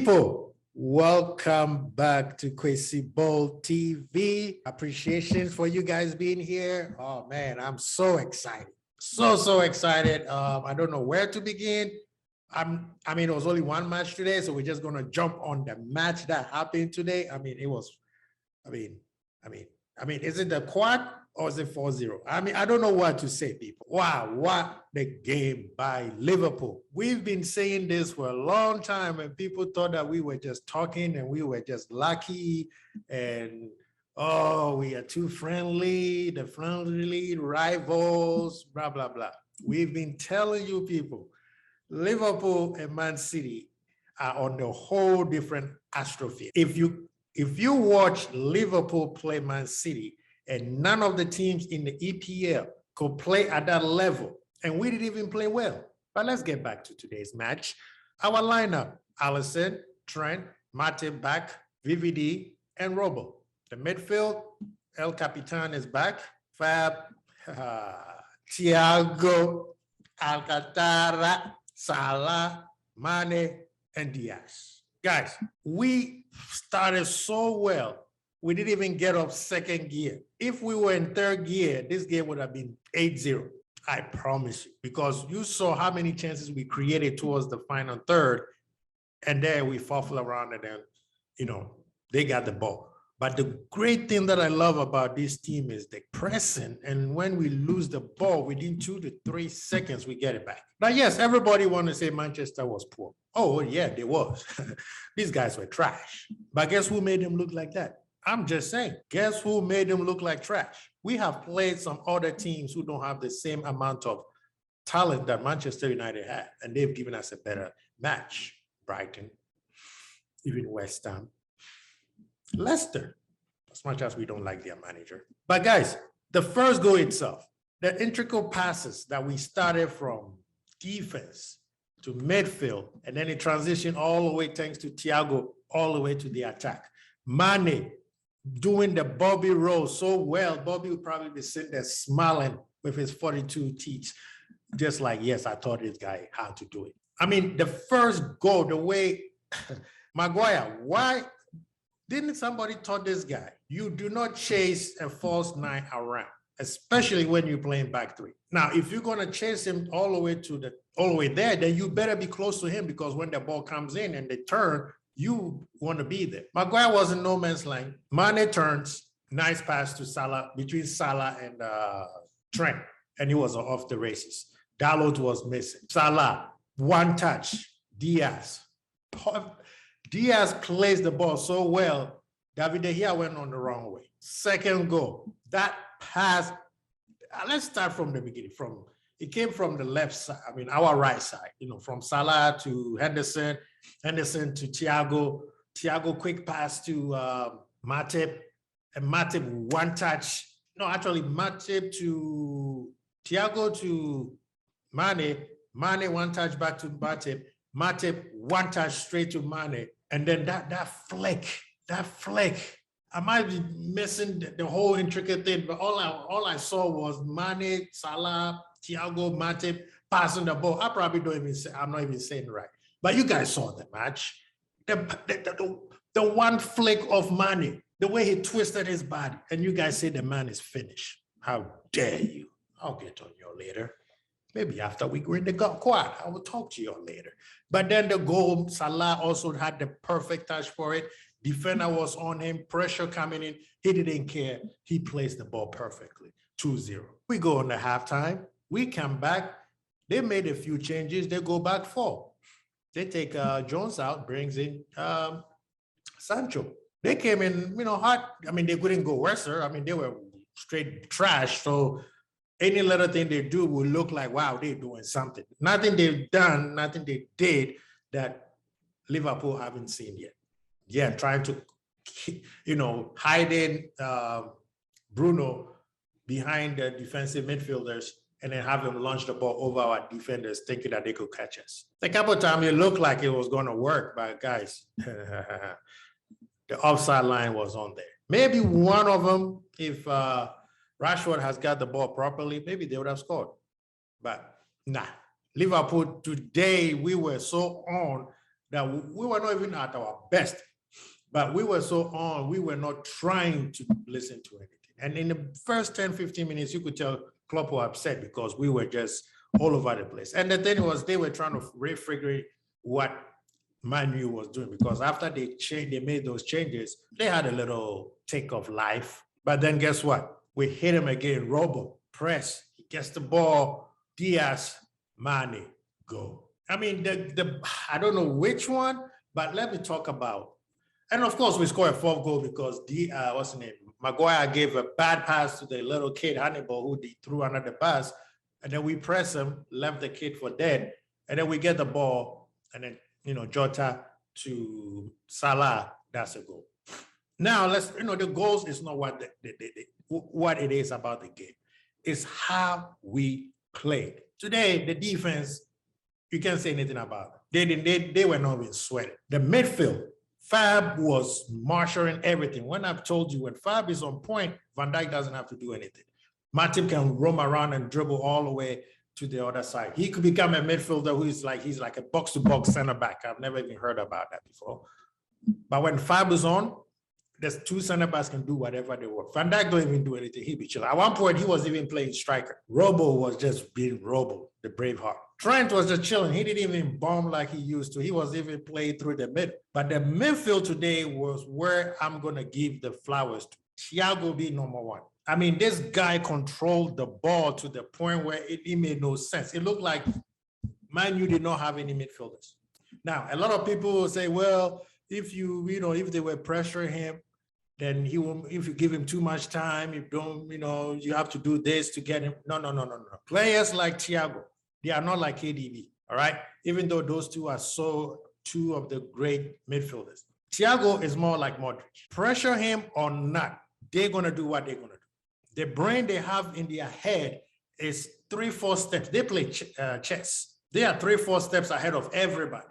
People, welcome back to Kwesi Bowl TV. Appreciation for you guys being here. Oh man, I'm so excited. So excited. I don't know where to begin. I mean, it was only one match today, so we're just gonna jump on the match that happened today. Is it the quad or is it 4-0? I don't know what to say, people. Wow, what the game by Liverpool. We've been saying this for a long time, and people thought that we were just talking and we were just lucky and oh, we are too friendly, the friendly rivals, blah, blah, blah. We've been telling you people, Liverpool and Man City are on the whole different astrophere. If you watch Liverpool play Man City, and none of the teams in the EPL could play at that level, and we didn't even play well. But let's get back to today's match. Our lineup: Alisson, Trent, Matip back, VVD, and Robo. The midfield: El Capitan is back, Fab, Thiago, Alcantara, Salah, Mane, and Diaz. Guys, we started so well, we didn't even get off second gear. If we were in third gear, this game would have been 8-0. I promise you, because you saw how many chances we created towards the final third, and then we fumbled around and then, they got the ball. But the great thing that I love about this team is the pressing. And when we lose the ball, within 2 to 3 seconds, we get it back. Now, yes, everybody want to say Manchester was poor. Oh, yeah, they was. These guys were trash. But guess who made them look like that? I'm just saying, guess who made them look like trash? We have played some other teams who don't have the same amount of talent that Manchester United had, and they've given us a better match. Brighton, even West Ham, Leicester, as much as we don't like their manager. But guys, the first goal itself, the intricate passes that we started from defense to midfield, and then it transitioned all the way, thanks to Thiago, all the way to the attack. Mane doing the Bobby roll so well. Bobby would probably be sitting there smiling with his 42 teeth, just like, yes, I taught this guy how to do it. I mean, the first goal, the way Maguire, why didn't somebody taught this guy? You do not chase a false nine around, especially when you're playing back three. Now, if you're going to chase him all the way there, then you better be close to him, because when the ball comes in and they turn, you want to be there. Maguire was in no man's land. Mane turns, nice pass to Salah, between Salah and Trent, and he was off the races. Dalot was missing. Salah, one touch. Diaz plays the ball so well. David De Gea went on the wrong way. Second goal, that pass. Let's start from the beginning. It came from the left side. I mean, our right side. From Salah to Henderson to Thiago. Thiago quick pass to Matip, and Matip one touch. No, actually, Matip to Thiago to Mane. Mane one touch back to Matip. Matip one touch straight to Mane. And then that flick. I might be missing the whole intricate thing, but all I saw was Mane, Salah, Thiago, Matip passing the ball. I'm not even saying it right. But you guys saw the match. The one flick of Mane, the way he twisted his body, and you guys say the man is finished. How dare you? I'll get on you later. Maybe after we win the quad, I will talk to you later. But then the goal, Salah also had the perfect touch for it. Defender was on him, pressure coming in. He didn't care. He placed the ball perfectly. 2-0. We go on the halftime. We come back. They made a few changes. They go back 4. They take Jones out, brings in Sancho. They came in, hot. I mean, they couldn't go worse. I mean, they were straight trash. So any little thing they do will look like, wow, they're doing something. Nothing they've done, nothing they did that Liverpool haven't seen yet. Yeah, trying to, hiding Bruno behind the defensive midfielders and then have him launch the ball over our defenders, thinking that they could catch us. A couple of times it looked like it was going to work, but guys, the offside line was on there. Maybe one of them, if Rashford has got the ball properly, maybe they would have scored. But nah, Liverpool today, we were so on that we were not even at our best, but we were so on, we were not trying to listen to anything. And in the first 10, 15 minutes, you could tell Klopp were upset because we were just all over the place. And the thing was, they were trying to refigure what Man U was doing, because after they made those changes, they had a little take of life. But then guess what? We hit him again, Robo, press, he gets the ball, Diaz, Mane, go. I mean, I don't know which one, but let me talk about. And of course, we scored a fourth goal because what's the name? Maguire gave a bad pass to the little kid, Hannibal, who they threw under the bus. And then we press him, left the kid for dead. And then we get the ball, and then, Jota to Salah, that's a goal. Now, the goals is not what what it is about the game. It's how we played. Today, the defense, you can't say anything about it. They were not even sweating. The midfield, Fab was marshalling everything. When I've told you, when Fab is on point, Van Dijk doesn't have to do anything. Matip can roam around and dribble all the way to the other side. He could become a midfielder who is he's like a box-to-box center back. I've never even heard about that before. But when Fab is on, there's two center backs can do whatever they want. Van Dijk don't even do anything. He'd be chilling. At one point, he was even playing striker. Robo was just being Robo, the Braveheart. Trent was just chilling. He didn't even bomb like he used to. He was even playing through the middle. But the midfield today was where I'm going to give the flowers to. Thiago be number one. I mean, this guy controlled the ball to the point where it made no sense. It looked like Man U did not have any midfielders. Now, a lot of people will say, well, if if they were pressuring him, then he will, if you give him too much time, you don't, you have to do this to get him. No. Players like Thiago, they are not like KDB, all right? Even though those two are two of the great midfielders. Thiago is more like Modric. Pressure him or not, they're going to do what they're going to do. The brain they have in their head is 3-4 steps. They play chess. They are 3-4 steps ahead of everybody.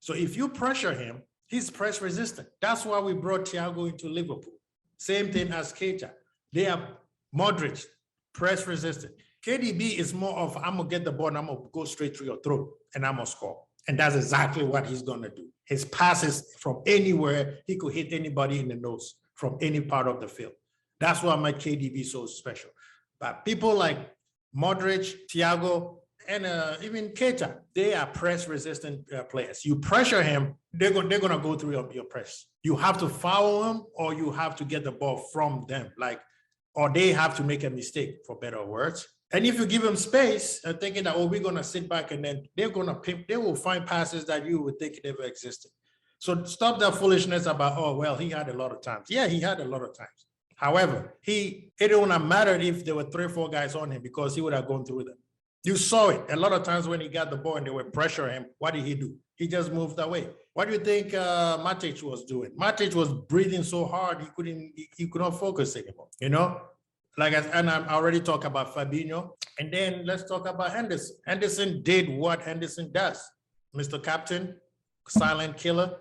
So if you pressure him, he's press resistant. That's why we brought Thiago into Liverpool. Same thing as Keita. They are Modric, press resistant. KDB is more of, I'm going to get the ball and I'm going to go straight through your throat and I'm going to score. And that's exactly what he's going to do. His passes from anywhere, he could hit anybody in the nose from any part of the field. That's why my KDB is so special. But people like Modric, Thiago, and even Keita, they are press-resistant players. You pressure him, they're going to go through your press. You have to foul them, or you have to get the ball from them, or they have to make a mistake, for better words. And if you give them space, thinking that, we're going to sit back, and then they're going to pimp, they will find passes that you would think never existed. So stop that foolishness about, he had a lot of times. Yeah, he had a lot of times. However, it wouldn't matter if there were 3 or 4 guys on him, because he would have gone through them. You saw it a lot of times when he got the ball and they were pressuring him. What did he do? He just moved away. What do you think Matic was doing? Matic was breathing so hard he could not focus anymore. And I already talked about Fabinho. And then let's talk about Henderson. Henderson did what Henderson does. Mr. Captain, silent killer.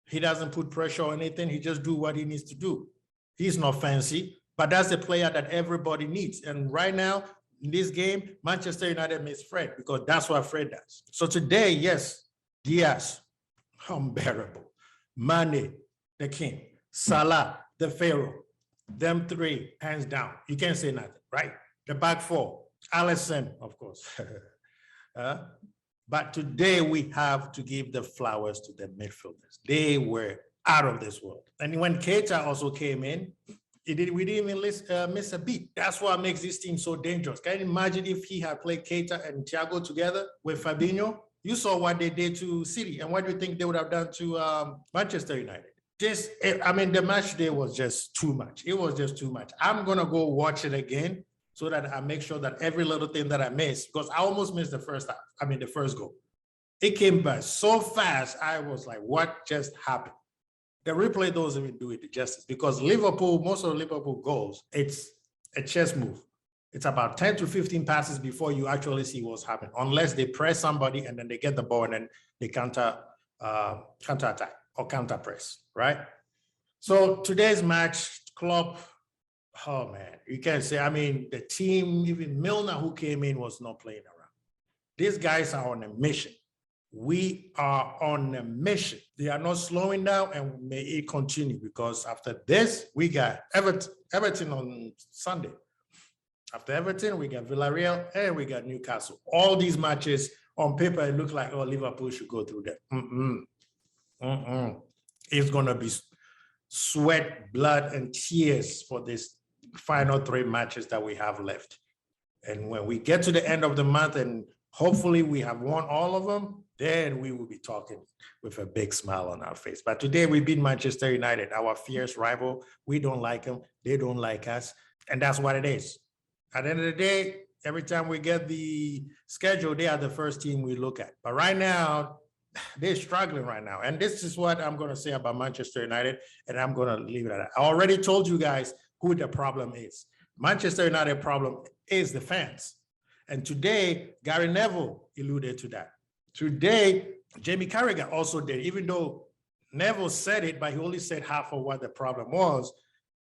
He doesn't put pressure on anything. He just do what he needs to do. He's not fancy, but that's the player that everybody needs. And right now, in this game, Manchester United needs Fred, because that's what Fred does. So today, yes, Diaz, unbearable. Mane, the king. Salah, the pharaoh. Them 3, hands down. You can't say nothing, right? The back 4, Alisson, of course. But today, we have to give the flowers to the midfielders. They were out of this world. And when Keita also came in, we didn't even miss a beat. That's what makes this team so dangerous. Can you imagine if he had played Keita and Thiago together with Fabinho? You saw what they did to City, and what do you think they would have done to Manchester United? The match today was just too much. It was just too much. I'm going to go watch it again so that I make sure that every little thing that I missed, because I almost missed the first goal. It came by so fast, I was like, what just happened? The replay doesn't even do it the justice, because most of Liverpool goals, it's a chess move. It's about 10 to 15 passes before you actually see what's happening, unless they press somebody and then they get the ball and then they counter attack or counter press, right? So today's match, Klopp, oh man, you can't say, the team, even Milner who came in was not playing around. These guys are on a mission. We are on a mission. They are not slowing down, and may it continue, because after this, we got Everton on Sunday. After Everton, we got Villarreal and we got Newcastle. All these matches on paper, it looks like, oh, Liverpool should go through that. It's going to be sweat, blood, and tears for this final 3 matches that we have left. And when we get to the end of the month and hopefully we have won all of them, then we will be talking with a big smile on our face. But today we beat Manchester United, our fierce rival. We don't like them. They don't like us. And that's what it is. At the end of the day, every time we get the schedule, they are the first team we look at. But right now, they're struggling right now. And this is what I'm going to say about Manchester United, and I'm going to leave it at that. I already told you guys who the problem is. Manchester United problem is the fans. And today, Gary Neville alluded to that. Today, Jamie Carragher also did, even though Neville said it, but he only said half of what the problem was.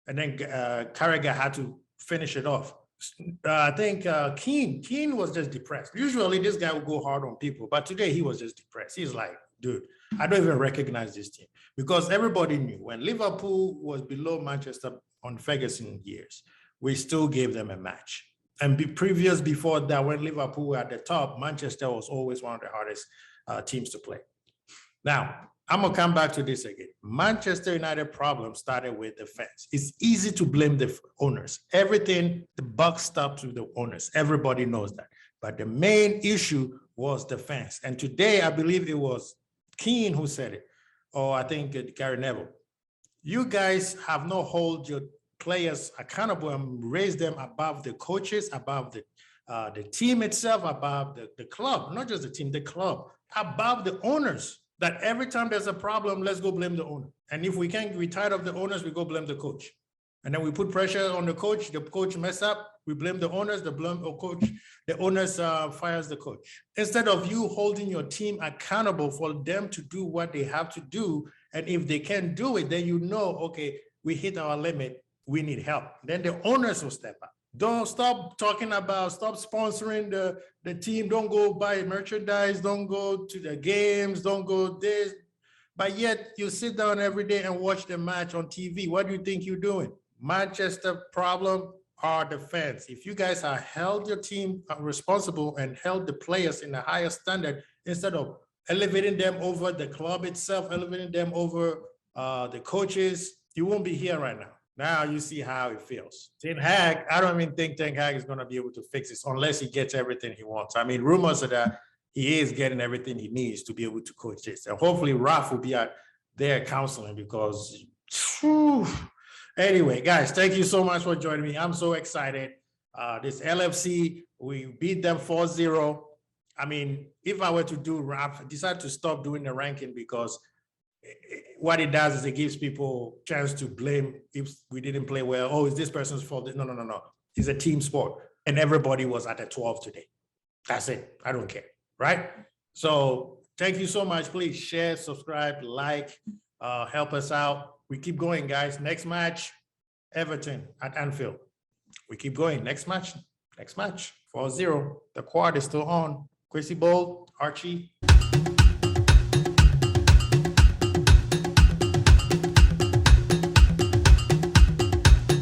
And then Carragher had to finish it off. I think Keane was just depressed. Usually this guy would go hard on people, but today he was just depressed. He's like, dude, I don't even recognize this team, because everybody knew when Liverpool was below Manchester on Ferguson years, we still gave them a match. And before that, when Liverpool were at the top, Manchester was always one of the hardest teams to play. Now, I'm going to come back to this again. Manchester United problem started with the fans. It's easy to blame the owners. Everything, the buck stops with the owners. Everybody knows that. But the main issue was the fans. And today, I believe it was Keane who said it, or I think Gary Neville. You guys have not hold your players accountable and raise them above the coaches, above the team itself, above the club, not just the team, the club, above the owners. That every time there's a problem, let's go blame the owner. And if we can't, we're tired of the owners, we go blame the coach. And then we put pressure on the coach mess up, we blame the owners, the coach, the owners fires the coach. Instead of you holding your team accountable for them to do what they have to do, and if they can't do it, then you know, okay, we hit our limit, we need help. Then the owners will step up. Don't stop talking about, stop sponsoring the team. Don't go buy merchandise. Don't go to the games. Don't go this. But yet you sit down every day and watch the match on TV. What do you think you're doing? Manchester problem are the fans. If you guys are held your team responsible and held the players in a higher standard, instead of elevating them over the club itself, elevating them over the coaches, you won't be here right now. Now you see how it feels. Ten Hag, I don't even think Ten Hag is going to be able to fix this unless he gets everything he wants. I mean, rumors are that he is getting everything he needs to be able to coach this. And hopefully Raf will be out there counseling, because, whew. Anyway, guys, thank you so much for joining me. I'm so excited. This LFC, we beat them 4-0. I mean, if I were to do Raf, decide to stop doing the ranking, because what it does is it gives people a chance to blame if we didn't play well. Oh, is this person's fault? No. It's a team sport. And everybody was at a 12 today. That's it. I don't care, right? So thank you so much. Please share, subscribe, like, help us out. We keep going, guys. Next match, Everton at Anfield. We keep going. Next match, 4-0. The quad is still on. Quincy Bold, Archie.